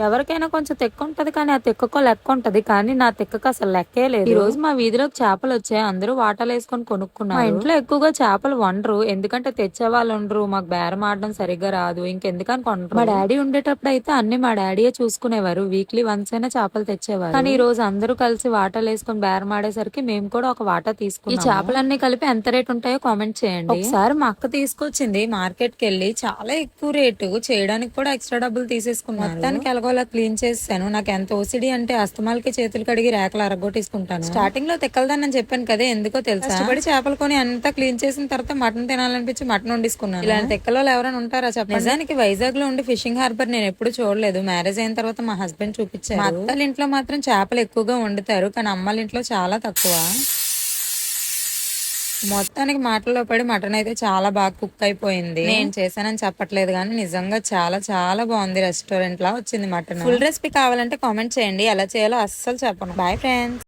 ఎవరికైనా కొంచెం తెక్క ఉంటది కానీ ఆ తెక్కకో లెక్క ఉంటది కానీ నా తెక్కకు అసలు లెక్కే లేదు. ఈ రోజు మా వీధిలోకి చేపలు వచ్చాయి, అందరూ వాటాలు వేసుకొని కొనుక్కున్నారు. మా ఇంట్లో ఎక్కువగా చేపలు వండరు, ఎందుకంటే తెచ్చే వాళ్ళు ఉండరు, మాకు బేరం ఆడడం సరిగ్గా రాదు, ఇంకెందుకని కొనరు. మా డాడీ ఉండేటప్పుడు అయితే అన్ని మా డాడీయే చూసుకునేవారు, వీక్లీ వన్స్ అయినా చేపలు తెచ్చేవారు. కానీ ఈ రోజు అందరూ కలిసి వాటాలు వేసుకొని బేరం ఆడేసరికి మేము కూడా ఒక వాటా తీసుకున్నాం. ఈ చేపలన్నీ కలిపి ఎంత రేట్ ఉంటాయో కామెంట్ చేయండి. ఒకసారి మా అక్క తీసుకొచ్చింది మార్కెట్ కి వెళ్ళి, చాలా ఎక్కువ రేటు, చేయడానికి కూడా ఎక్స్ట్రా డబ్బులు తీసేసుకున్నాను. మొత్తానికి ఎలాగోలా క్లీన్ చేసాను. నాకు ఎంత ఓసిడి అంటే అస్తమాలకి చేతులు కడిగి రేకలు అరగొట్టేసుకుంటాను. స్టార్టింగ్ లో తెక్కలదాన్ని చెప్పాను కదా, ఎందుకో తెలుసా, కష్టపడి చేపలు కొని అంతా క్లీన్ చేసిన తర్వాత మటన్ తినాలనిపించి మటన్ వండేసుకున్నాను. ఇలాంటి తెక్కలో ఎవరైనా ఉంటారా చెప్పండి. నిజానికి వైజాగ్ లో ఉండి ఫిషింగ్ హార్బర్ నేను ఎప్పుడు చూడలేదు, మ్యారేజ్ అయిన తర్వాత మా హస్బెండ్ చూపించారు. మా అత్తల ఇంట్లో మాత్రం చేపలు ఎక్కువగా వండుతారు, కానీ అమ్మల ఇంట్లో చాలా తక్కువ. మొత్తానికి మాటల్లో పడి మటన్ అయితే చాలా బాగా కుక్ అయిపోయింది. నేను చేశానని చెప్పట్లేదు కానీ నిజంగా చాలా చాలా బాగుంది, రెస్టారెంట్ లా వచ్చింది మటన్. ఫుల్ రెసిపీ కావాలంటే కామెంట్ చేయండి, ఎలా చేయాలో అస్సలు చెప్పను. Bye friends.